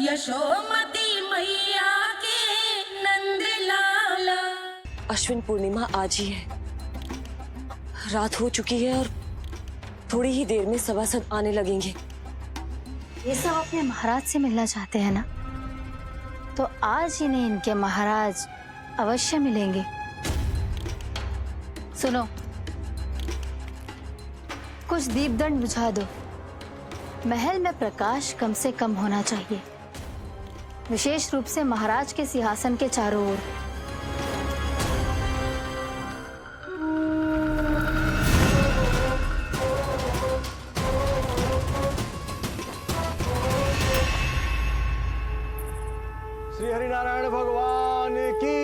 यशोमती मैया के नंद लाला। अश्विन पूर्णिमा आज ही है, रात हो चुकी है और थोड़ी ही देर में सभासद आने लगेंगे। ये सब अपने महाराज से मिलना चाहते हैं ना, तो आज इन्हें इनके महाराज अवश्य मिलेंगे। सुनो, कुछ दीपदंड बुझा दो। महल में प्रकाश कम से कम होना चाहिए, विशेष रूप से महाराज के सिंहासन के चारों ओर। श्री हरिनारायण भगवान की।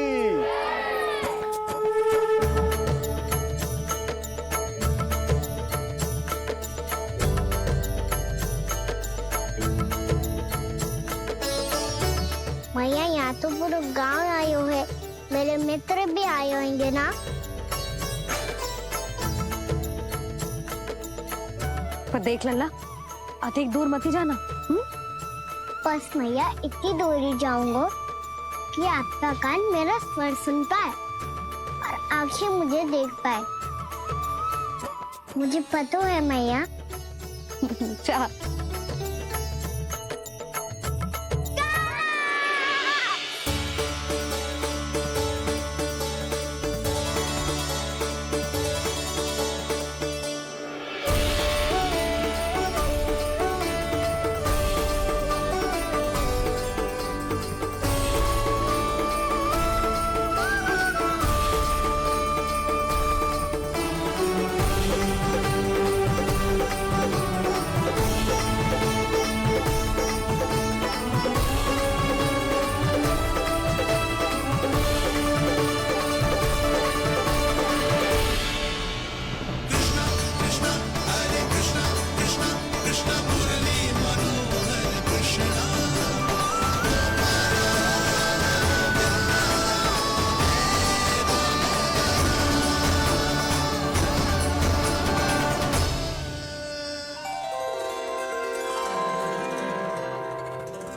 मैया, यहाँ तो पूरा गांव आयो है, मेरे मित्र भी आए होंगे ना? पर देख लल्ला, अधिक दूर मत ही जाना। बस मैया, इतनी दूर जाऊंगा कि आपका कान मेरा स्वर सुन पाए और आंखें मुझे देख पाए। मुझे पता है मैया। चाह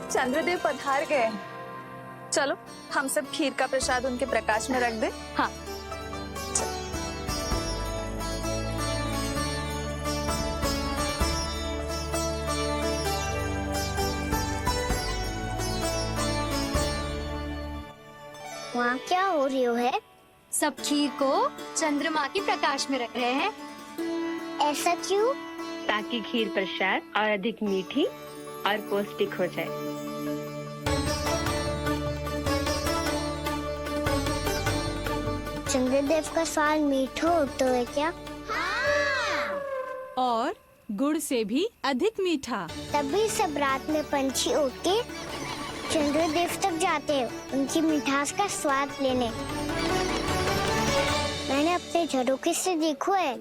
चंद्रदेव पधार गए। चलो हम सब खीर का प्रसाद उनके प्रकाश में रख दे। हाँ। वहाँ क्या हो रही है? सब खीर को चंद्रमा के प्रकाश में रख रहे हैं। ऐसा क्यों? ताकि खीर प्रसाद और अधिक मीठी और पौष्टिक हो जाए। चंद्रदेव का स्वाद मीठा होता है क्या? और गुड़ से भी अधिक मीठा। तभी सब रात में पंछी उड़ के चंद्रदेव तक जाते हैं उनकी मिठास का स्वाद लेने। मैंने अपने झरोखे से देखो है।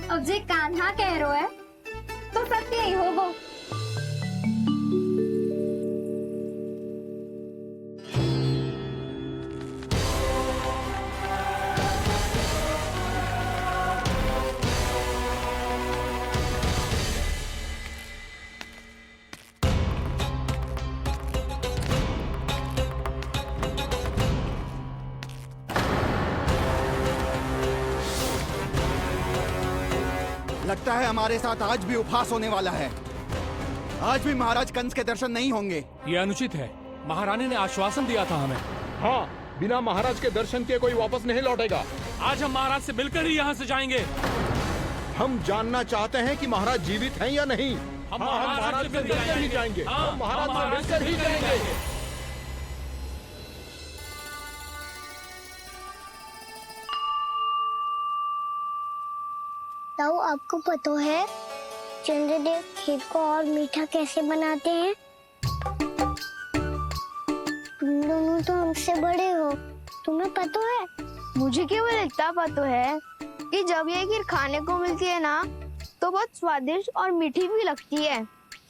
अब जे कान्हा कह रहा है तो सत्य ही होगा। लगता है हमारे साथ आज भी उपहास होने वाला है। आज भी महाराज कंस के दर्शन नहीं होंगे। ये अनुचित है। महारानी ने आश्वासन दिया था हमें। हाँ, बिना महाराज के दर्शन के कोई वापस नहीं लौटेगा। आज हम महाराज से मिलकर ही यहाँ से जाएंगे। हम जानना चाहते हैं कि महाराज जीवित हैं या नहीं। हम महाराज से मिलकर ही जाएंगे। हम महाराज से मिलकर ही जाएंगे। ताऊ, आपको पता है चंद्रदेव खीर को और मीठा कैसे बनाते हैं? तुम दोनों तो हमसे बड़े हो, तुम्हें पता है? मुझे केवल इतना पता है कि जब ये खीर खाने को मिलती है ना, तो बहुत स्वादिष्ट और मीठी भी लगती है।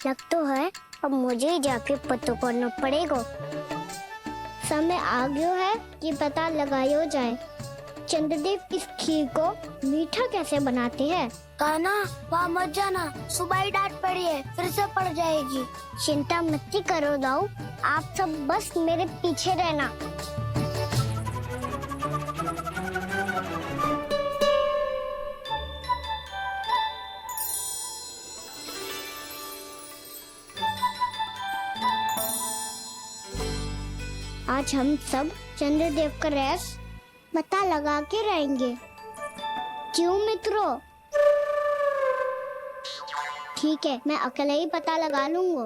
लग तो है, अब मुझे ही जाके पता करना पड़ेगा। समय आ गया है कि पता लगाया जाए चंद्रदेव इस खीर को मीठा कैसे बनाते हैं। कान्हा वहाँ मत जाना, सुबह ही डांट पड़ी है, फिर से पड़ जाएगी। चिंता मत करो दाऊ, आप सब बस मेरे पीछे रहना। आज हम सब चंद्रदेव का रहस्य पता लगा के रहेंगे। क्यों मित्रों? ठीक है, मैं अकेले ही पता लगा लूंगा।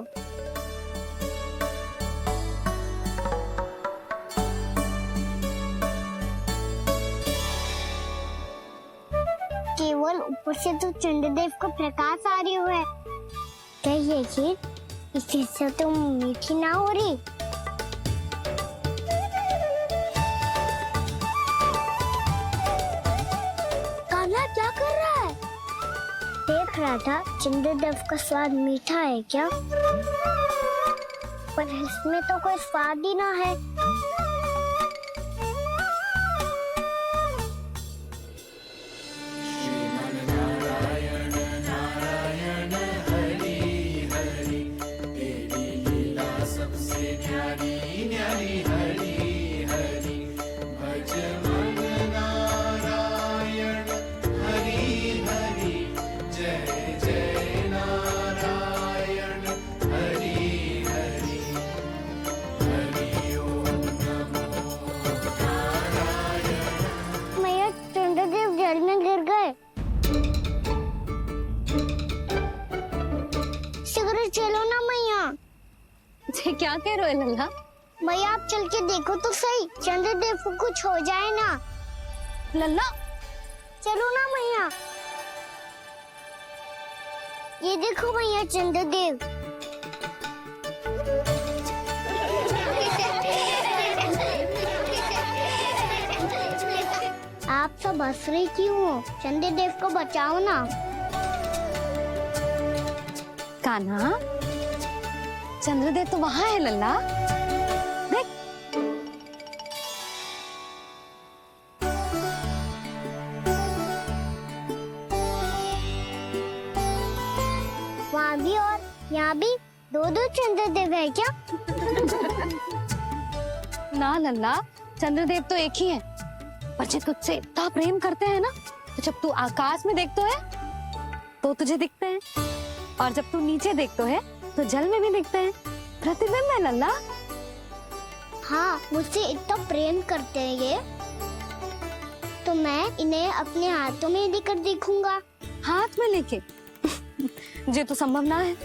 केवल ऊपर से तो चंद्रदेव का प्रकाश आ रही है। क्या ये खीर इससे तो मीठी ना हो रही? कान्हा क्या कर रहा है? देख रहा था चंद्रदेव का स्वाद मीठा है क्या, पर इसमें तो कोई स्वाद ही ना है। चलो ना मैया। क्या कह रहे हो लल्ला? मैया आप चल के देखो तो सही, चंद्रदेव को कुछ हो जाए ना। लल्ला चलो ना मैया। ये देखो मैया चंद्रदेव। आप सब हंस रही क्यों हो? चंद्रदेव को बचाओ ना। कान्हा, चंद्रदेव तो वहाँ है लल्ला, देख। वहाँ भी और यहाँ भी दो चंद्रदेव है क्या? ना लल्ला, चंद्रदेव तो एक ही है, पर जब तुझसे इतना प्रेम करते हैं ना, तो जब तू आकाश में देखतो है तो तुझे दिखते हैं, और जब तू नीचे देखतो है तो जल में भी दिखते हैं। प्रतिबिंब है लल्ला। हाँ, मुझसे इतना प्रेम करते हैं ये, तो मैं इन्हें अपने हाथों में लेकर देखूंगा। हाथ में लेके? ये तो संभव ना है।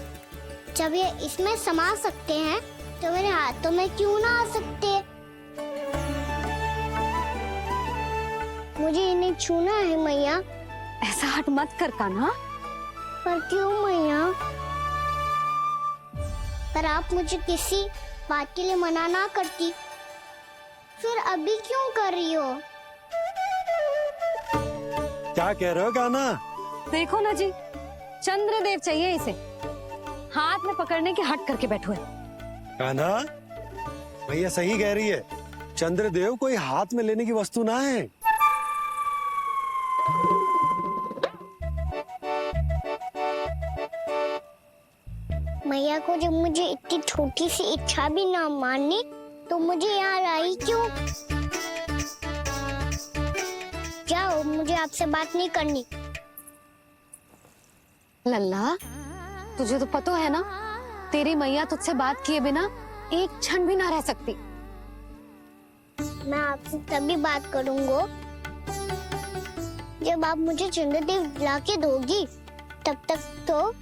जब ये इसमें समा सकते हैं तो मेरे हाथों में क्यों ना आ सकते? मुझे इन्हें छूना है मैया। ऐसा हट मत कर कान्हा। पर क्यों मैया? पर आप मुझे किसी बात के लिए मना ना करती, फिर अभी क्यों कर रही हो? क्या कह रहे हो कान्हा? देखो ना जी, चंद्रदेव चाहिए इसे, हाथ में पकड़ने के हट करके बैठो है। कान्हा, भैया सही कह रही है, चंद्रदेव कोई हाथ में लेने की वस्तु ना है। मैया को जब मुझे इतनी छोटी सी इच्छा भी ना माननी, तो मुझे यहाँ लाई क्यों? जाओ, मुझे आपसे बात नहीं करनी। लल्ला, तुझे तो पता है ना, तेरी मैया तुझसे बात किए बिना एक क्षण भी ना रह सकती। मैं आपसे तभी बात करूंगा जब आप मुझे चंद्रदेव ला के दोगी। तब तक तो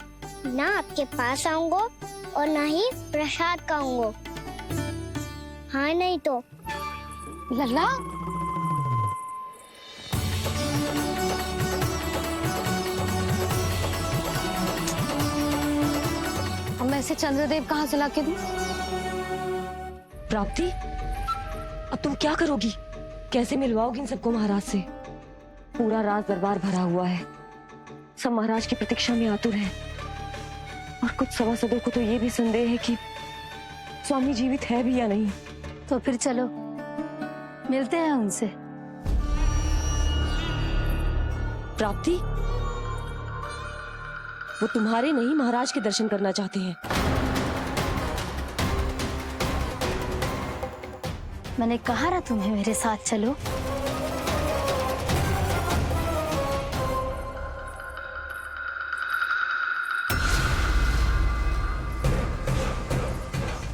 ना आपके पास आऊंगा और ना ही प्रसाद खाऊंगा। हाँ नहीं तो? लल्ला, अब मैं इसे चंद्रदेव कहाँ से लाके दूं? प्राप्ति, अब तुम क्या करोगी? कैसे मिलवाओगी इन सबको महाराज से? पूरा राज दरबार भरा हुआ है, सब महाराज की प्रतीक्षा में आतुर हैं। और कुछ सभासदों को तो ये भी संदेह है कि स्वामी जीवित है भी या नहीं। तो फिर चलो मिलते हैं उनसे। प्राप्ति, वो तुम्हारे नहीं महाराज के दर्शन करना चाहते हैं। मैंने कहा ना तुम्हें मेरे साथ चलो।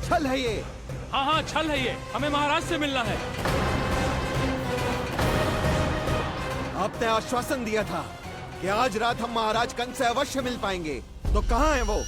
छल है ये। हाँ हाँ छल है ये, हमें महाराज से मिलना है। आपने आश्वासन दिया था कि आज रात हम महाराज कंस से अवश्य मिल पाएंगे, तो कहाँ है वो?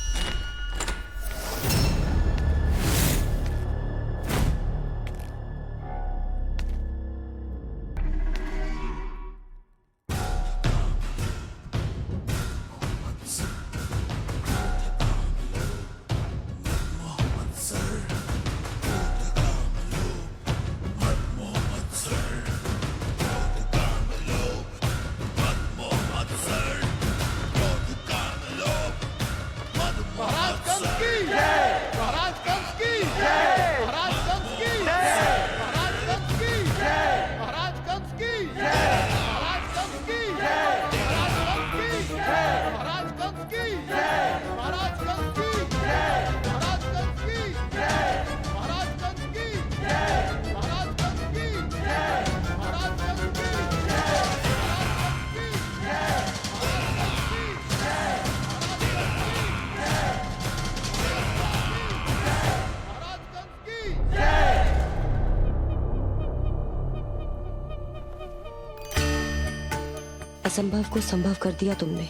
असंभव को संभव कर दिया तुमने,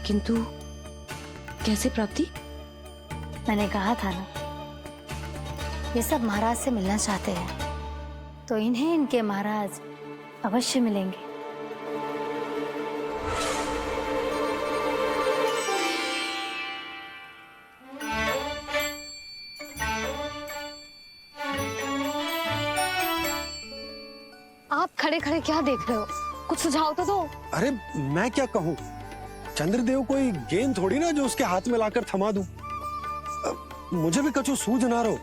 किंतु कैसे प्राप्ति? मैंने कहा था ना, ये सब महाराज से मिलना चाहते हैं, तो इन्हें इनके महाराज अवश्य मिलेंगे। आप खड़े खड़े क्या देख रहे हो? कुछ सुझाव तो दो। अरे मैं क्या कहूँ, चंद्रदेव कोई गेंद थोड़ी ना जो उसके हाथ में लाकर थमा दूं। मुझे भी कछु सूझ ना रहो।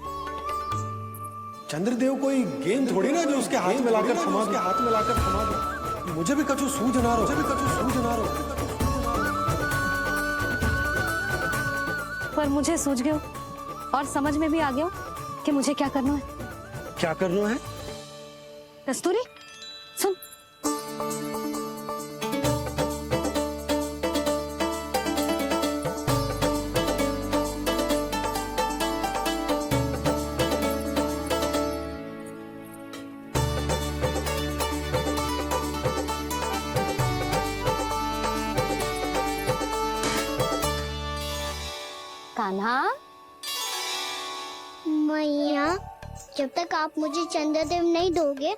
चंद्रदेव कोई गेंद थोड़ी ना जो उसके हाथ में लाकर थमा दूं। मुझे भी कछु सूझ ना रहो। पर मुझे सूझ गयो और समझ में भी आ गया कि मुझे क्या करना है। क्या करना है? कस्तूरी सुन, कान्हा। मैया, जब तक आप मुझे चंद्रदेव नहीं दोगे,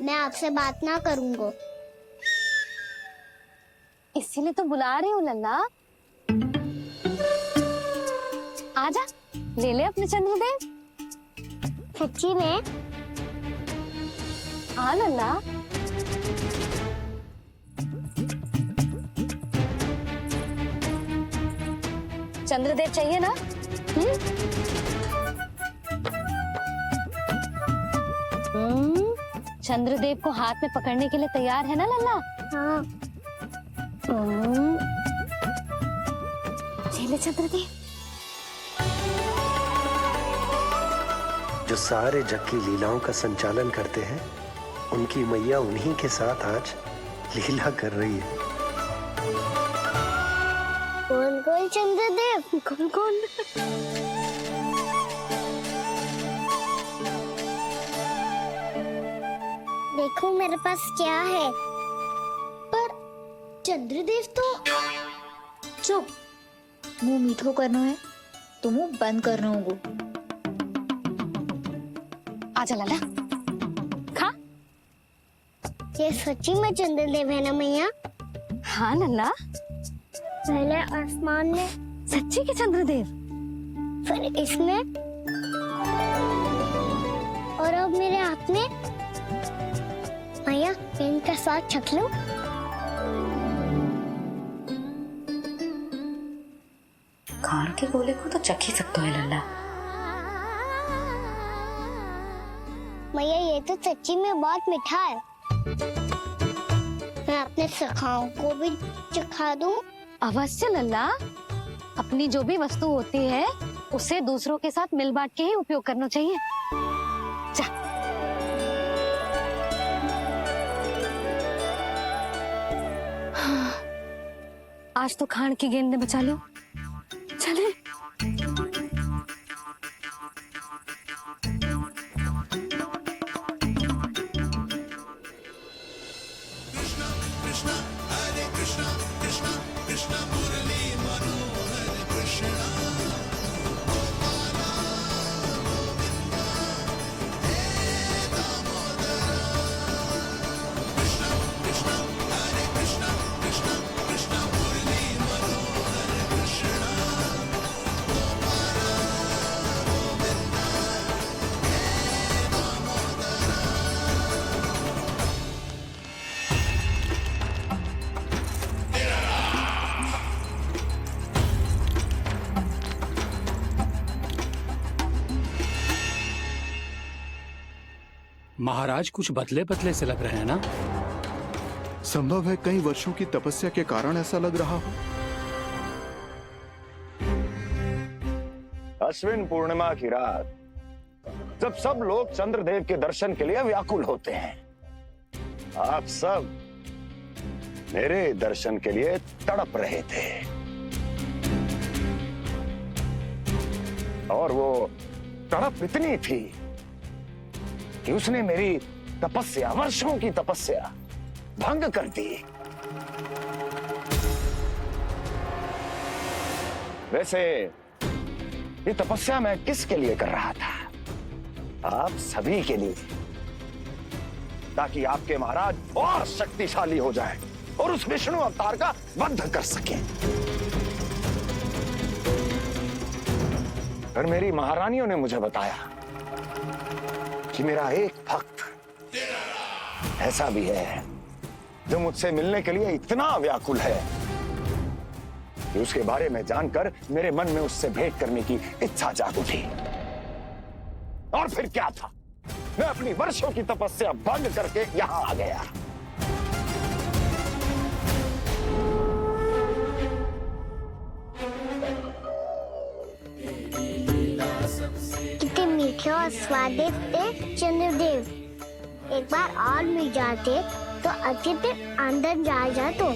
मैं आपसे बात ना करूंगा। इसीलिए तो बुला रही हूँ लल्ला। आजा, ले ले अपने चंद्रदेव। सच्ची में? हाँ लल्ला। चंद्रदेव चाहिए ना? चंद्रदेव को हाथ में पकड़ने के लिए तैयार है ना लल्ला? हाँ। ले चंद्रदेव। जो सारे जग की लीलाओं का संचालन करते हैं, उनकी मैया उन्हीं के साथ आज लीला कर रही है। कौन कौन चंद्रदेव? कौन कौन? देखो मेरे पास क्या है। पर चंद्रदेव तो चुप, मुंह मीठो करना है तो मुंह बंद करना होगा। आजा लाला, खा। ये सच्ची में चंद्रदेव है ना मैया? हाँ लल्ला, पहले आसमान में, सच्ची के चंद्रदेव, फिर इसमें, और अब मेरे हाथ में। मैया, इनका साथ चख लो। खान के गोले को तो चख ही सकता है लल्ला। मैया, ये तो सच्ची में बहुत मीठा है। मैं अपने सखाओं को भी चखा दूं अवश्य लल्ला, अपनी जो भी वस्तु होती है उसे दूसरों के साथ मिल बांट के ही उपयोग करना चाहिए। जा। आज तो खान की गेंद ने बचा लो। चले। महाराज कुछ बदले बदले से लग रहे हैं ना? संभव है कई वर्षों की तपस्या के कारण ऐसा लग रहा हो। अश्विन पूर्णिमा की रात जब सब लोग चंद्रदेव के दर्शन के लिए व्याकुल होते हैं, आप सब मेरे दर्शन के लिए तड़प रहे थे। और वो तड़प इतनी थी कि उसने मेरी तपस्या, वर्षों की तपस्या भंग कर दी। वैसे ये तपस्या मैं किसके लिए कर रहा था? आप सभी के लिए, ताकि आपके महाराज और शक्तिशाली हो जाए और उस विष्णु अवतार का वध कर सके। फिर मेरी महारानियों ने मुझे बताया कि मेरा एक भक्त ऐसा भी है जो मुझसे मिलने के लिए इतना व्याकुल है कि उसके बारे में जानकर मेरे मन में उससे भेंट करने की इच्छा जाग उठी। और फिर क्या था, मैं अपनी वर्षों की तपस्या भंग करके यहां आ गया। कितने मीठे और स्वादिष्ट थे चंद्रदेव। एक बार और मिल जाते तो अच्छे से अंदर जा तो।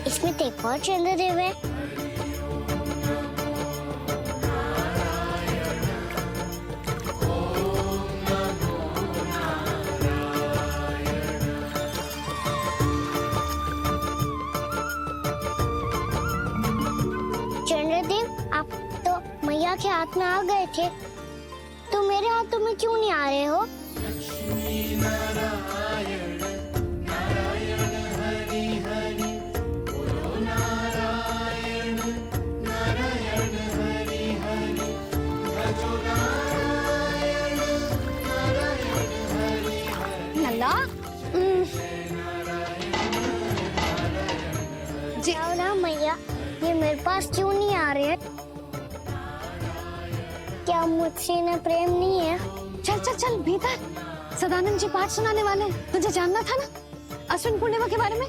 इसमें तो एक और चंद्रदेव है। मैया के हाथ में आ गए थे, तो मेरे हाथों में क्यों नहीं आ रहे हो? नल्ला जी ना मैया, ये मेरे पास क्यों नहीं आ रहे हैं? क्या मुझसे इन्हें प्रेम नहीं है? चल चल चल भीतर, सदानंद जी पाठ सुनाने वाले हैं। तुझे जानना था ना अश्विन पूर्णिमा के बारे में?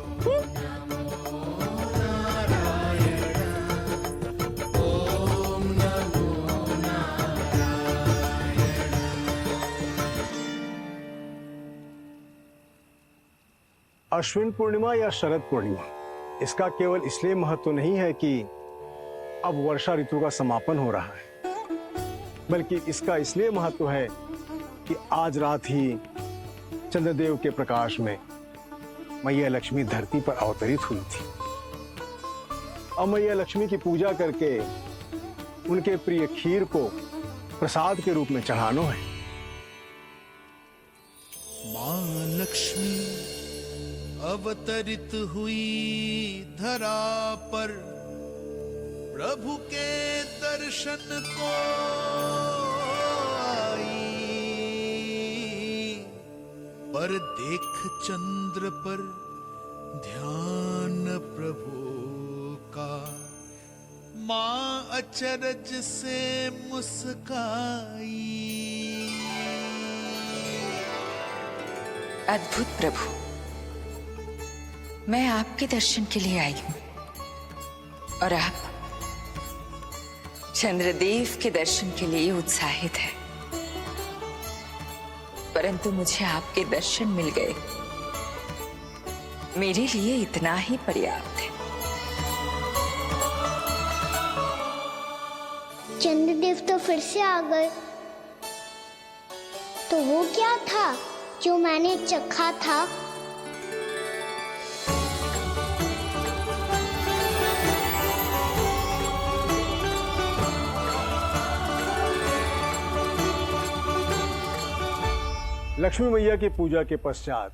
अश्विन पूर्णिमा या शरद पूर्णिमा, इसका केवल इसलिए महत्व नहीं है कि अब वर्षा ऋतु का समापन हो रहा है, बल्कि इसका इसलिए महत्व है कि आज रात ही चंद्रदेव के प्रकाश में मैया लक्ष्मी धरती पर अवतरित हुई थी। अब मैया लक्ष्मी की पूजा करके उनके प्रिय खीर को प्रसाद के रूप में चढ़ाना है। मां लक्ष्मी अवतरित हुई धरा पर, प्रभु के दर्शन को आई, पर देख चंद्र पर ध्यान प्रभु का, माँ अचरज से मुस्काई। अद्भुत प्रभु, मैं आपके दर्शन के लिए आई हूं और आप चंद्रदेव के दर्शन के लिए उत्साहित है, परंतु मुझे आपके दर्शन मिल गए, मेरे लिए इतना ही पर्याप्त है। चंद्रदेव तो फिर से आ गए। तो वो क्या था जो मैंने चखा था? लक्ष्मी मैया की पूजा के पश्चात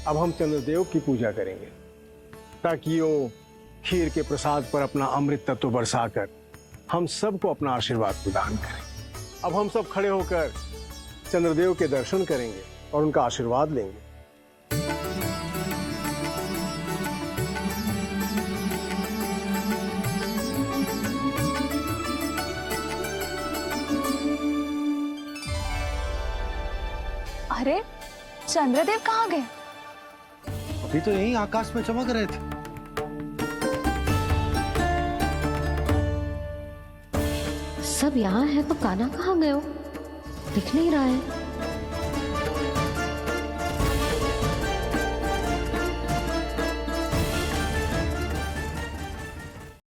अब हम चंद्रदेव की पूजा करेंगे, ताकि वो खीर के प्रसाद पर अपना अमृत तत्व बरसाकर हम सबको अपना आशीर्वाद प्रदान करें। अब हम सब खड़े होकर चंद्रदेव के दर्शन करेंगे और उनका आशीर्वाद लेंगे। अरे चंद्रदेव कहाँ गए? अभी तो यहीं आकाश में चमक रहे थे। सब यहाँ है तो कान्हा कहाँ गए हो? दिख नहीं रहा है।